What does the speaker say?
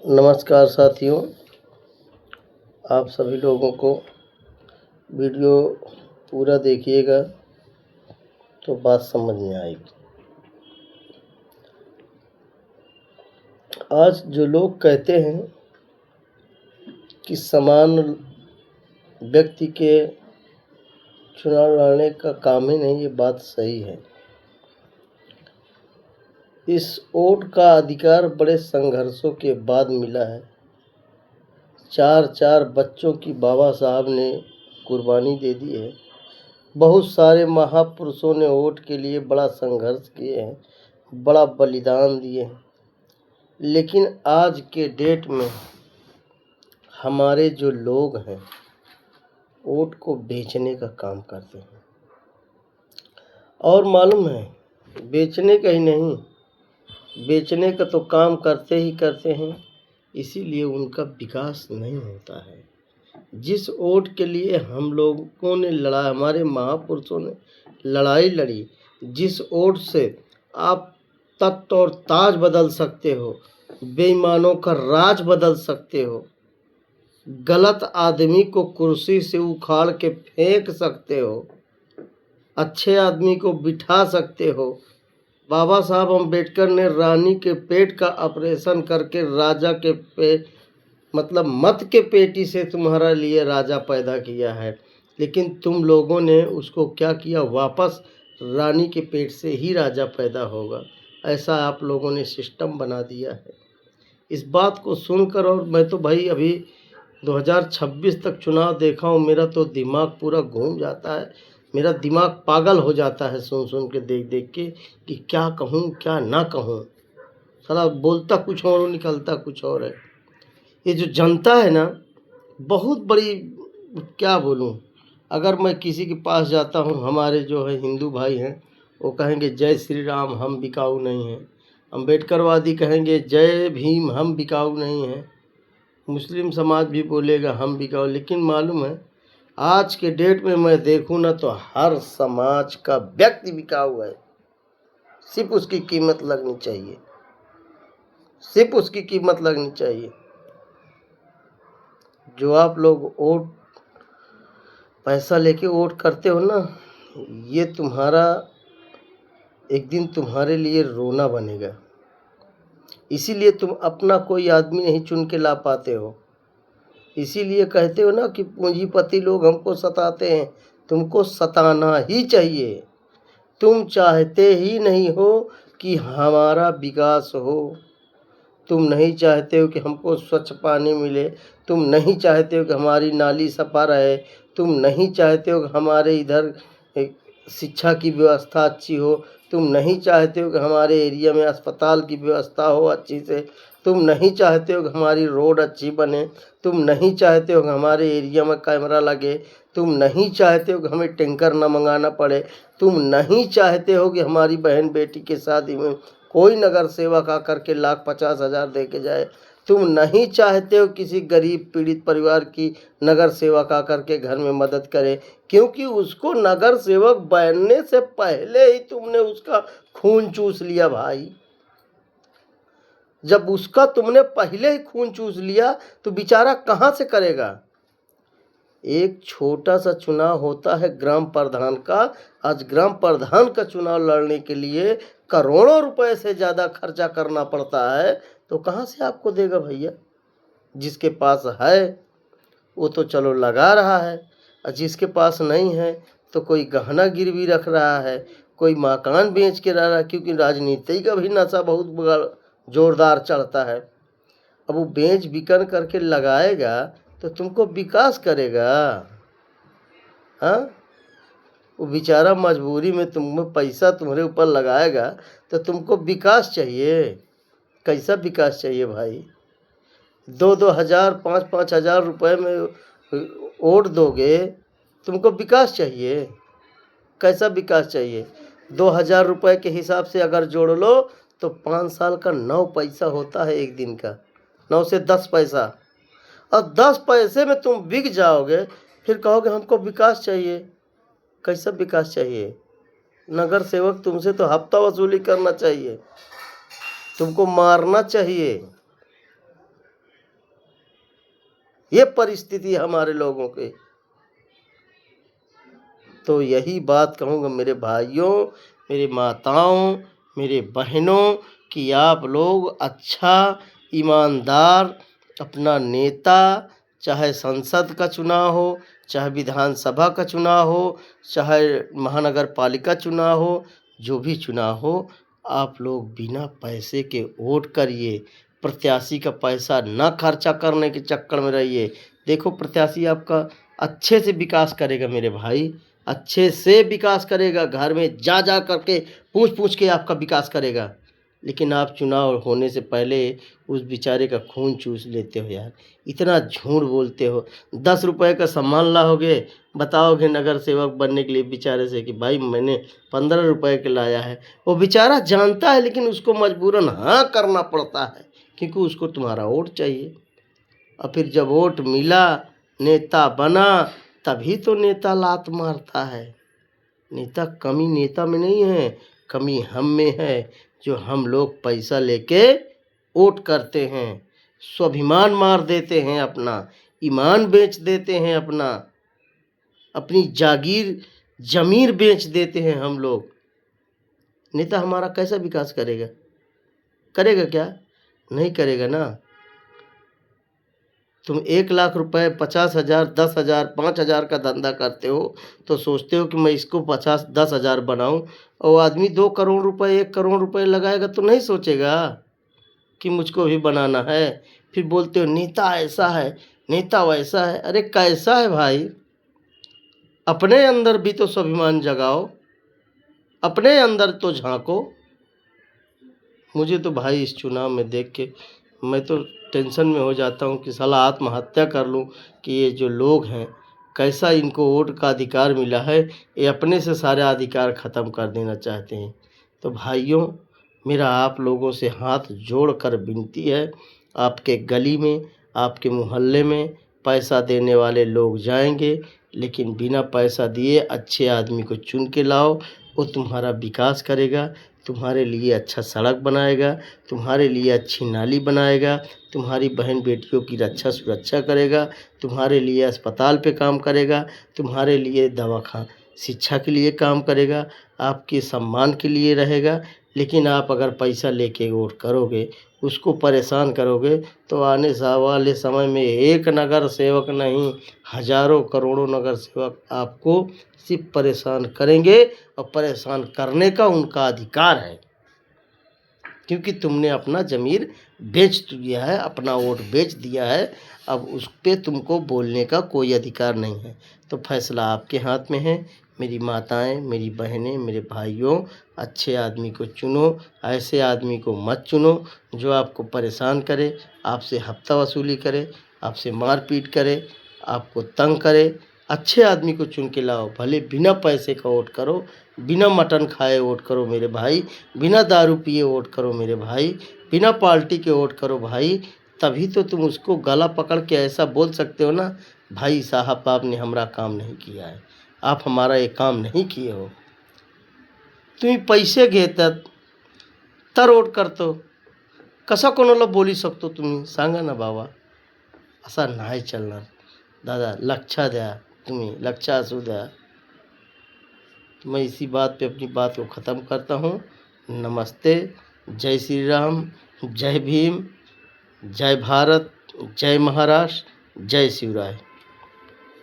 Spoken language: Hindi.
नमस्कार साथियों, आप सभी लोगों को वीडियो पूरा देखिएगा तो बात समझ में आएगी। आज जो लोग कहते हैं कि समान व्यक्ति के चुनाव लड़ने का काम ही नहीं, ये बात सही है। इस वोट का अधिकार बड़े संघर्षों के बाद मिला है। 4 बच्चों की बाबा साहब ने कुर्बानी दे दी है। बहुत सारे महापुरुषों ने वोट के लिए बड़ा संघर्ष किए हैं, बड़ा बलिदान दिए हैं। लेकिन आज के डेट में हमारे जो लोग हैं वोट को बेचने का काम करते हैं। और मालूम है, बेचने का ही नहीं, बेचने का तो काम करते ही करते हैं, इसीलिए उनका विकास नहीं होता है। जिस वोट के लिए हम लोगों ने लड़ा, हमारे महापुरुषों ने लड़ाई लड़ी, जिस वोट से आप तख्त और ताज बदल सकते हो, बेईमानों का राज बदल सकते हो, गलत आदमी को कुर्सी से उखाड़ के फेंक सकते हो, अच्छे आदमी को बिठा सकते हो। बाबा साहब अम्बेडकर ने रानी के पेट का ऑपरेशन करके राजा के मत के पेटी से तुम्हारा लिए राजा पैदा किया है। लेकिन तुम लोगों ने उसको क्या किया, वापस रानी के पेट से ही राजा पैदा होगा, ऐसा आप लोगों ने सिस्टम बना दिया है। इस बात को सुनकर, और मैं तो भाई अभी 2026 तक चुनाव देखा हूँ, मेरा तो दिमाग पूरा घूम जाता है, मेरा दिमाग पागल हो जाता है सुन के, देख के कि क्या कहूँ क्या ना कहूँ। साला बोलता कुछ और निकलता कुछ और है। ये जो जनता है ना, बहुत बड़ी, क्या बोलूं। अगर मैं किसी के पास जाता हूं, हमारे जो है हिंदू भाई हैं, वो कहेंगे जय श्री राम, हम बिकाऊ नहीं हैं। अम्बेडकरवादी कहेंगे जय भीम, हम बिकाऊ नहीं हैं। मुस्लिम समाज भी बोलेगा हम बिकाऊ। लेकिन मालूम है, आज के डेट में मैं देखूं ना तो हर समाज का व्यक्ति बिकाऊ है। सिर्फ उसकी कीमत लगनी चाहिए, सिर्फ उसकी कीमत लगनी चाहिए। जो आप लोग वोट पैसा लेके वोट करते हो ना, ये तुम्हारा एक दिन तुम्हारे लिए रोना बनेगा। इसीलिए तुम अपना कोई आदमी नहीं चुन के ला पाते हो। इसीलिए कहते हो ना कि पूंजीपति लोग हमको सताते हैं। तुमको सताना ही चाहिए। तुम चाहते ही नहीं हो कि हमारा विकास हो। तुम नहीं चाहते हो कि हमको स्वच्छ पानी मिले। तुम नहीं चाहते हो कि हमारी नाली सफा रहे। तुम नहीं चाहते हो कि हमारे इधर शिक्षा की व्यवस्था अच्छी हो। तुम नहीं चाहते हो कि हमारे एरिया में अस्पताल की व्यवस्था हो अच्छी से। तुम नहीं चाहते हो कि हमारी रोड अच्छी बने। तुम नहीं चाहते हो कि हमारे एरिया में कैमरा लगे। तुम नहीं चाहते हो कि हमें टैंकर न मंगाना पड़े। तुम नहीं चाहते हो कि हमारी बहन बेटी के शादी में कोई नगर सेवक आकर के 1,50,000 दे के जाए। तुम नहीं चाहते हो किसी गरीब पीड़ित परिवार की नगर सेवक आकर के घर में मदद करे, क्योंकि उसको नगर सेवक बनने से पहले ही तुमने उसका खून चूस लिया भाई। जब उसका तुमने पहले ही खून चूस लिया तो बेचारा कहाँ से करेगा। एक छोटा सा चुनाव होता है ग्राम प्रधान का। आज ग्राम प्रधान का चुनाव लड़ने के लिए करोड़ों रुपए से ज़्यादा खर्चा करना पड़ता है, तो कहाँ से आपको देगा भैया। जिसके पास है वो तो चलो लगा रहा है, और जिसके पास नहीं है तो कोई गहना गिरवी रख रहा है, कोई मकान बेच के रह रहा है। क्योंकि राजनीति का भी नशा बहुत जोरदार चढ़ता है। अब वो बेच बिकन करके लगाएगा तो तुमको विकास करेगा। हाँ, वो बेचारा मजबूरी में तुम पैसा तुम्हारे ऊपर लगाएगा तो तुमको विकास चाहिए। कैसा विकास चाहिए भाई। 2-2 हज़ार 5-5 हज़ार रुपये में वोट दोगे, तुमको विकास चाहिए। कैसा विकास चाहिए। 2,000 रुपये के हिसाब से अगर जोड़ लो तो 5 साल का 9 पैसा होता है एक दिन का, 9 से 10 पैसा। और 10 पैसे में तुम बिक जाओगे, फिर कहोगे हमको विकास चाहिए। कैसा विकास चाहिए। नगर सेवक तुमसे तो हफ्ता वसूली करना चाहिए, तुमको मारना चाहिए। ये परिस्थिति है हमारे लोगों की। तो यही बात कहूँगा मेरे भाइयों, मेरी माताओं, मेरे बहनों कि आप लोग अच्छा, ईमानदार अपना नेता, चाहे संसद का चुनाव हो, चाहे विधानसभा का चुनाव हो, चाहे महानगर पालिका चुनाव हो, जो भी चुनाव हो, आप लोग बिना पैसे के वोट करिए। प्रत्याशी का पैसा ना खर्चा करने के चक्कर में रहिए। देखो प्रत्याशी आपका अच्छे से विकास करेगा मेरे भाई, अच्छे से विकास करेगा, घर में जा जा करके पूछ पूछ के आपका विकास करेगा। लेकिन आप चुनाव होने से पहले उस बेचारे का खून चूस लेते हो यार, इतना झूठ बोलते हो। 10 रुपए का सामान लाओगे, बताओगे नगर सेवक बनने के लिए बेचारे से कि भाई मैंने 15 रुपए के लाया है। वो बेचारा जानता है लेकिन उसको मजबूरन हाँ करना पड़ता है, क्योंकि उसको तुम्हारा वोट चाहिए। और फिर जब वोट मिला, नेता बना, तभी तो नेता लात मारता है। नेता कमी नेता में नहीं है, कमी हम में है, जो हम लोग पैसा लेके वोट करते हैं, स्वाभिमान मार देते हैं, अपना ईमान बेच देते हैं, अपनी जागीर जमीर बेच देते हैं हम लोग। नेता हमारा कैसा विकास करेगा? करेगा क्या? नहीं करेगा ना। तुम 1 लाख रुपए, 50,000, 10,000, 5,000 का धंधा करते हो तो सोचते हो कि मैं इसको 50-10,000 बनाऊं, और आदमी 2 करोड़ रुपए, 1 करोड़ रुपए लगाएगा तो नहीं सोचेगा कि मुझको भी बनाना है। फिर बोलते हो नेता ऐसा है, नेता वैसा है। अरे कैसा है भाई? अपने अंदर भी तो स्वाभिमान जगाओ, अपने अंदर तो झांको। मुझे तो भाई इस चुनाव में देख के मैं तो टेंशन में हो जाता हूँ कि साला आत्महत्या कर लूँ, कि ये जो लोग हैं कैसा इनको वोट का अधिकार मिला है, ये अपने से सारे अधिकार ख़त्म कर देना चाहते हैं। तो भाइयों, मेरा आप लोगों से हाथ जोड़कर विनती है, आपके गली में, आपके मोहल्ले में पैसा देने वाले लोग जाएंगे, लेकिन बिना पैसा दिए अच्छे आदमी को चुन के लाओ। वो तुम्हारा विकास करेगा, तुम्हारे लिए अच्छा सड़क बनाएगा, तुम्हारे लिए अच्छी नाली बनाएगा, तुम्हारी बहन बेटियों की रक्षा सुरक्षा करेगा, तुम्हारे लिए अस्पताल पे काम करेगा, तुम्हारे लिए दवाखाना शिक्षा के लिए काम करेगा, आपके सम्मान के लिए रहेगा। लेकिन आप अगर पैसा लेके वोट करोगे, उसको परेशान करोगे, तो आने वाले समय में एक नगर सेवक नहीं, हजारों करोड़ों नगर सेवक आपको सिर्फ परेशान करेंगे, और परेशान करने का उनका अधिकार है, क्योंकि तुमने अपना ज़मीर बेच दिया है, अपना वोट बेच दिया है। अब उस पर तुमको बोलने का कोई अधिकार नहीं है। तो फैसला आपके हाथ में है। मेरी माताएं, मेरी बहनें, मेरे भाइयों, अच्छे आदमी को चुनो, ऐसे आदमी को मत चुनो जो आपको परेशान करे, आपसे हफ्ता वसूली करे, आपसे मारपीट करे, आपको तंग करे। अच्छे आदमी को चुन के लाओ, भले बिना पैसे का वोट करो, बिना मटन खाए वोट करो मेरे भाई, बिना दारू पिए वोट करो मेरे भाई, बिना पार्टी के वोट करो भाई। तभी तो तुम उसको गला पकड़ के ऐसा बोल सकते हो ना, भाई साहब आपने हमारा काम नहीं किया है, आप हमारा ये काम नहीं किए हो। तुम्ही पैसे घेतात तर वोट करतो, कसा कोणाला बोलू शकतो तुम्ही? सांगा ना बाबा, असा नाही चालणार दादा। लक्ष द्या, तुम्ही लक्ष असू द्या। तो मैं इसी बात पे अपनी बात को ख़त्म करता हूँ। नमस्ते, जय श्री राम, जय भीम, जय भारत, जय महाराष्ट्र, जय शिवराय।